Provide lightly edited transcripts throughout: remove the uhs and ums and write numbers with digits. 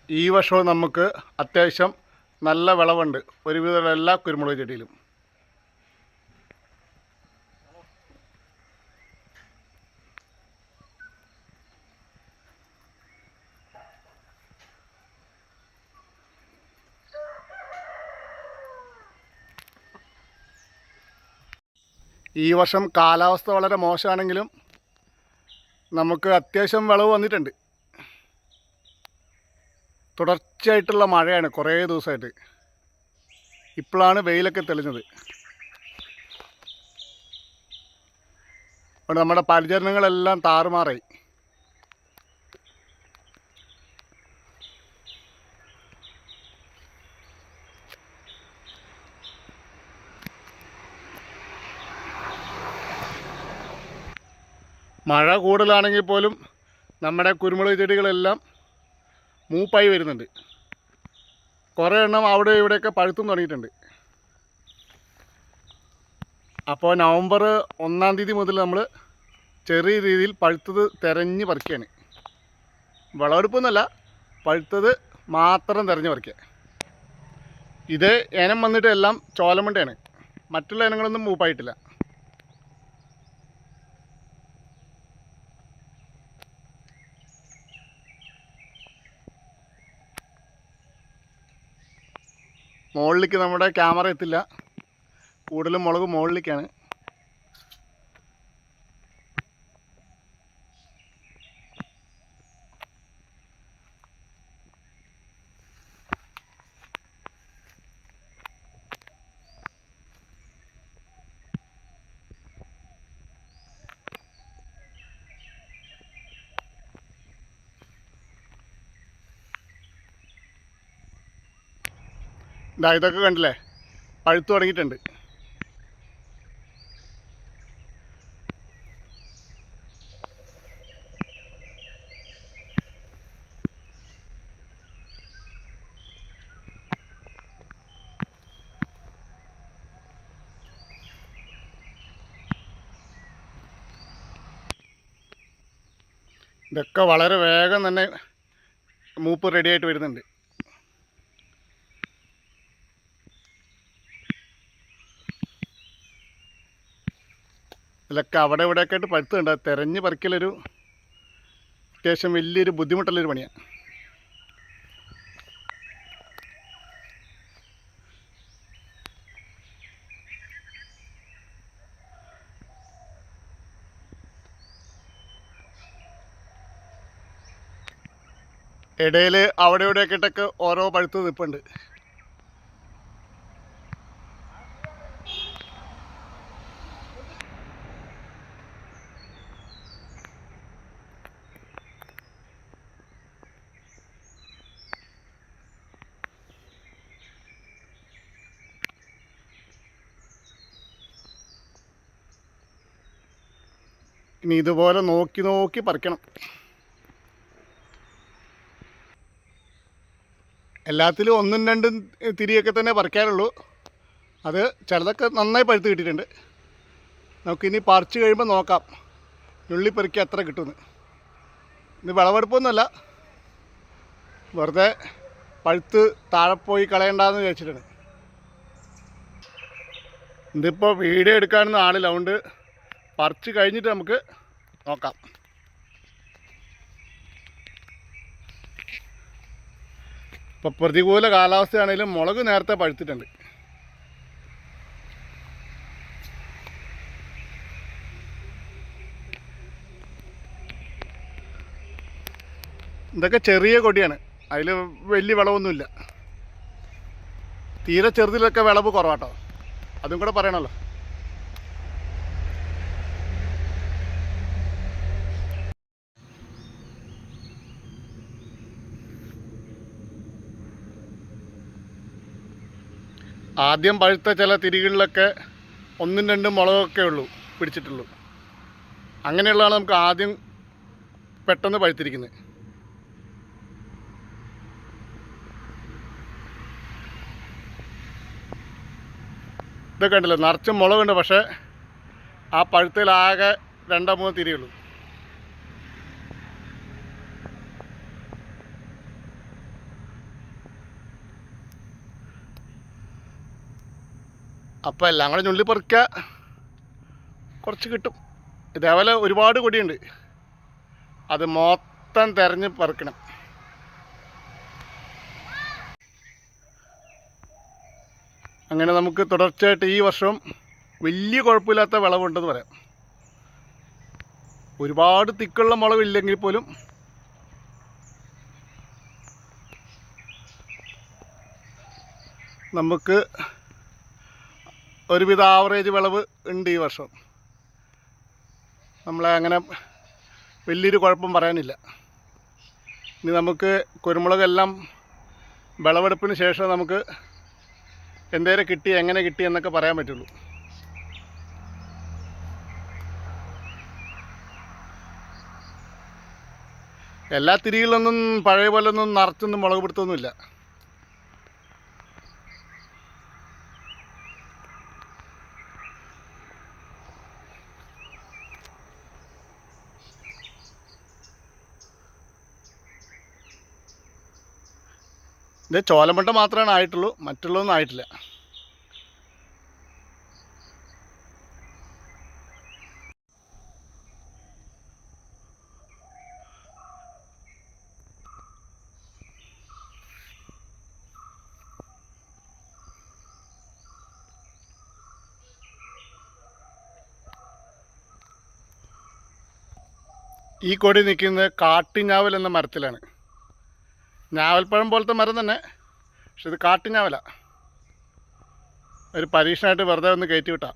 ഈ വർഷവും നമുക്ക് അത്യാവശ്യം നല്ല വിളവുണ്ട് ഒരുവിധം എല്ലാ കുരുമുളക് ചെടിയിലും. ഈ വർഷം കാലാവസ്ഥ വളരെ മോശമാണെങ്കിലും നമുക്ക് അത്യാവശ്യം വിളവ് വന്നിട്ടുണ്ട്. തുടർച്ചയായിട്ടുള്ള മഴയാണ് കുറേ ദിവസമായിട്ട്. ഇപ്പോഴാണ് വെയിലൊക്കെ തെളിഞ്ഞത്. അതുകൊണ്ട് നമ്മുടെ പരിചരണങ്ങളെല്ലാം താറുമാറായി. മഴ കൂടുതലാണെങ്കിൽ പോലും നമ്മുടെ കുരുമുളക് ചെടികളെല്ലാം മൂപ്പായി വരുന്നുണ്ട്. കുറേ എണ്ണം അവിടെ ഇവിടെയൊക്കെ പഴുത്തും തുടങ്ങിയിട്ടുണ്ട്. അപ്പോൾ നവംബർ 1-ാം തീയതി മുതൽ നമ്മൾ ചെറിയ രീതിയിൽ പഴുത്തത് തിരഞ്ഞ് പറിക്കുകയാണ്. വിളവെടുപ്പൊന്നുമല്ല, പഴുത്തത് മാത്രം തിരഞ്ഞ് പറിക്കുക. ഇത് ഇനം വന്നിട്ട് എല്ലാം ചോലമണ്ടയാണ്. മറ്റുള്ള ഇനങ്ങളൊന്നും മൂപ്പായിട്ടില്ല. മുകളിലേക്ക് നമ്മുടെ ക്യാമറ എത്തില്ല. കൂടുതലും മുളക് മുകളിലേക്കാണ്. ഇതൊക്കെ കണ്ടില്ലേ, പഴുത്തു തുടങ്ങിയിട്ടുണ്ട്. ഇതൊക്കെ വളരെ വേഗം തന്നെ മൂപ്പ് റെഡിയായിട്ട് വരുന്നുണ്ട്. ഇതിലൊക്കെ അവിടെ ഇവിടെയൊക്കെ ആയിട്ട് പഴുത്തുണ്ട്. തിരഞ്ഞ് പറിക്കലൊരു അത്യാവശ്യം വലിയൊരു ബുദ്ധിമുട്ടുള്ളൊരു പണിയാണ്. ഇടയിൽ അവിടെ ഇവിടെയൊക്കെ ഇട്ടൊക്കെ ഓരോ പഴുത്ത് നിൽപ്പുണ്ട്. ഇനി ഇതുപോലെ നോക്കി നോക്കി പറിക്കണം. എല്ലാത്തിലും 1-2 തിരിയൊക്കെ തന്നെ പറിക്കാറുള്ളൂ. അത് ചിലതൊക്കെ നന്നായി പഴുത്ത് കിട്ടിയിട്ടുണ്ട്. നമുക്കിനി പറിച്ച് കഴിയുമ്പോൾ നോക്കാം നുള്ളി പെറുക്കി എത്ര കിട്ടുമെന്ന്. ഇത് വിളവെടുപ്പൊന്നുമല്ല, വെറുതെ പഴുത്ത് താഴെ പോയി കളയണ്ടെന്ന് വിചാരിച്ചിട്ടാണ്. ഇതിപ്പോൾ വീഡിയോ എടുക്കാനൊന്നും ആളില്ല, അതുകൊണ്ട് പറിച്ച് കഴിഞ്ഞിട്ട് നമുക്ക് നോക്കാം. ഇപ്പോൾ പ്രതികൂല കാലാവസ്ഥയാണെങ്കിലും മുളക് നേരത്തെ പഴുത്തിട്ടുണ്ട്. ഇതൊക്കെ ചെറിയ കൊടിയാണ്, അതിൽ വലിയ വിളവൊന്നുമില്ല. തീരെ ചെറുതിലൊക്കെ വിളവ് കുറവാട്ടോ, അതും കൂടെ പറയണമല്ലോ. ആദ്യം പഴുത്ത ചില തിരികളിലൊക്കെ 1-2 മുളകൊക്കെ ഉള്ളൂ പിടിച്ചിട്ടുള്ളൂ. അങ്ങനെയുള്ളതാണ് നമുക്ക് ആദ്യം പെട്ടെന്ന് പഴുത്തിരിക്കുന്നത്. ഇതൊക്കെ ഉണ്ടല്ലോ, നിറച്ചും മുളകുണ്ട്, പക്ഷേ ആ പഴുത്തതിലാകെ 2-3 തിരിയുള്ളൂ. അപ്പോൾ എല്ലാം കൂടെ ഞുള്ളി പറിക്കുക, കുറച്ച് കിട്ടും. ഇതേപോലെ ഒരുപാട് കൊടിയുണ്ട്, അത് മൊത്തം തിരഞ്ഞ് പറിക്കണം. അങ്ങനെ നമുക്ക് തുടർച്ചയായിട്ട് ഈ വർഷം വലിയ കുഴപ്പമില്ലാത്ത വിളവുണ്ടെന്ന് പറയാം. ഒരുപാട് തിക്കുള്ള മുളകില്ലെങ്കിൽ പോലും നമുക്ക് ഒരുവിധ ആവറേജ് വിളവ് ഉണ്ട് ഈ വർഷം. നമ്മളെ അങ്ങനെ വലിയൊരു കുഴപ്പം പറയാനില്ല. ഇനി നമുക്ക് കുരുമുളകെല്ലാം വിളവെടുപ്പിന് ശേഷം നമുക്ക് എന്തേരം കിട്ടി, എങ്ങനെ കിട്ടി എന്നൊക്കെ പറയാൻ പറ്റുള്ളൂ. എല്ലാ തിരികളിലൊന്നും പഴയ പോലെ ഒന്നും നിറച്ചൊന്നും മുളക് പിടുത്തൊന്നുമില്ല. ഇത് ചോലമട്ട മാത്രമാണ് ആയിട്ടുള്ളൂ, മറ്റുള്ളതൊന്നും ആയിട്ടില്ല. ഈ കൊടി നിൽക്കുന്നത് കാട്ടിഞ്ഞാവൽ എന്ന മരത്തിലാണ്. ഞാവൽപ്പഴം പോലത്തെ മരം തന്നെ, പക്ഷെ ഇത് കാട്ടിഞ്ഞാവല. ഒരു പരീക്ഷണമായിട്ട് വെറുതെ ഒന്ന് കയറ്റി വിട്ടാ.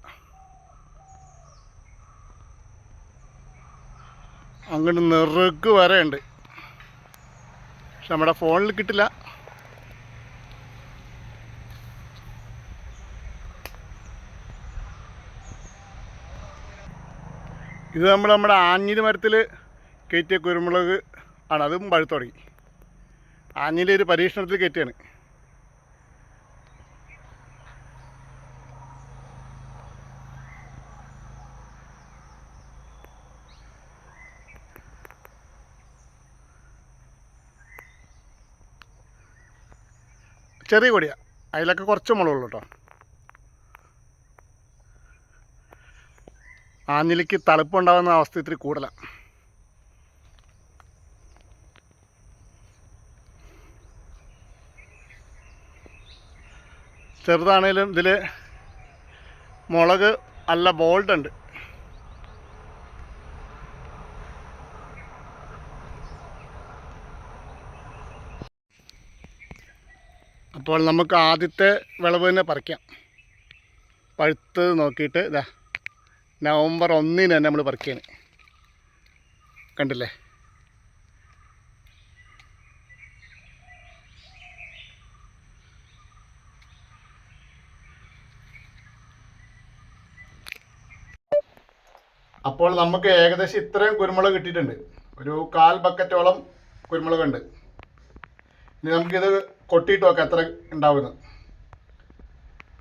അങ്ങോട്ട് നെറുക്ക് വരെ ഉണ്ട്, പക്ഷെ നമ്മുടെ ഫോണിൽ കിട്ടില്ല. ഇത് നമ്മുടെ ആഞ്ഞിലി മരത്തിൽ കയറ്റിയ കുരുമുളക് ആണ്. അതും പഴുത്തു തുടങ്ങി. ആഞ്ഞിലി ഒരു പരീക്ഷണത്തിൽ കയറ്റിയാണ്. ചെറിയ കൊടിയാണ്, അതിലൊക്കെ കുറച്ച് മുളകുള്ളൂ കേട്ടോ. ആഞ്ഞിലിക്ക് തളുപ്പുണ്ടാകുന്ന അവസ്ഥ ഇത്തിരി കൂടുതലാണ്. ചെറുതാണേലും ഇതിൽ മുളക് നല്ല ബോൾഡ് ഉണ്ട്. അപ്പോൾ നമുക്ക് ആദ്യത്തെ വിളവ് തന്നെ പറിക്കാം. പഴുത്ത് നോക്കിയിട്ട് ഇതാ നവംബർ 1 തന്നെ നമ്മൾ പറിക്കുകയാണ്. കണ്ടില്ലേ? അപ്പോൾ നമുക്ക് ഏകദേശം ഇത്രയും കുരുമുളക് കിട്ടിയിട്ടുണ്ട്. ഒരു 1/4 ബക്കറ്റോളം കുരുമുളകുണ്ട്. ഇനി നമുക്കിത് കൊട്ടിയിട്ട് നോക്കാം എത്ര ഉണ്ടാവുന്നത്.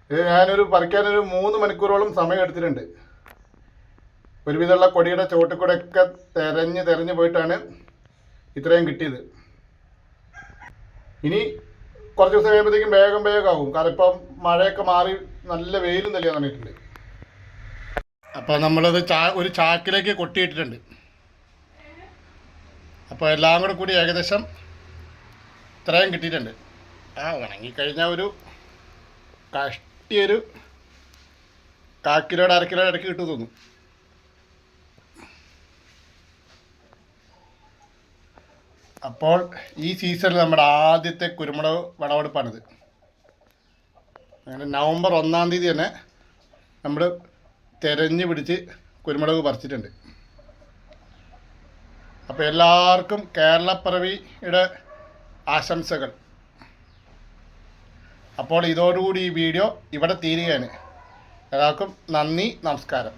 ഇത് ഞാനൊരു പറിക്കാനൊരു 3 മണിക്കൂറോളം സമയം എടുത്തിട്ടുണ്ട്. ഒരുവിധമുള്ള കൊടിയുടെ ചുവട്ടിൽ കൂടെ ഒക്കെ തെരഞ്ഞ് പോയിട്ടാണ് ഇത്രയും കിട്ടിയത്. ഇനി കുറച്ച് ദിവസം കഴിയുമ്പോഴത്തേക്കും വേഗം ആകും. കാരണം ഇപ്പം മഴയൊക്കെ മാറി നല്ല വെയിലും തെളിയാൻ തുടങ്ങിയിട്ടുണ്ട്. അപ്പോൾ നമ്മളത് ഒരു ചാക്കിലേക്ക് കൊട്ടിയിട്ടിട്ടുണ്ട്. അപ്പോൾ എല്ലാം കൂടി ഏകദേശം ഇത്രയും കിട്ടിയിട്ടുണ്ട്. ഉണങ്ങിക്കഴിഞ്ഞാൽ ഒരു കഷ്ടിയൊരു 1/4 കിലോയുടെ 1/2 കിലോയുടെ ഇടയ്ക്ക് കിട്ടും തോന്നും. അപ്പോൾ ഈ സീസണിൽ നമ്മുടെ ആദ്യത്തെ കുരുമുളക് വിളവെടുപ്പാണിത്. അങ്ങനെ നവംബർ 1 തീയതി തന്നെ നമ്മൾ തിരഞ്ഞു പിടിച്ച് കുരുമുളക് പറിച്ചിട്ടുണ്ട്. അപ്പോൾ എല്ലാവർക്കും കേരളപ്പിറവിയുടെ ആശംസകൾ. അപ്പോൾ ഇതോടുകൂടി ഈ വീഡിയോ ഇവിടെ തീരുകയാണ്. എല്ലാവർക്കും നന്ദി, നമസ്കാരം.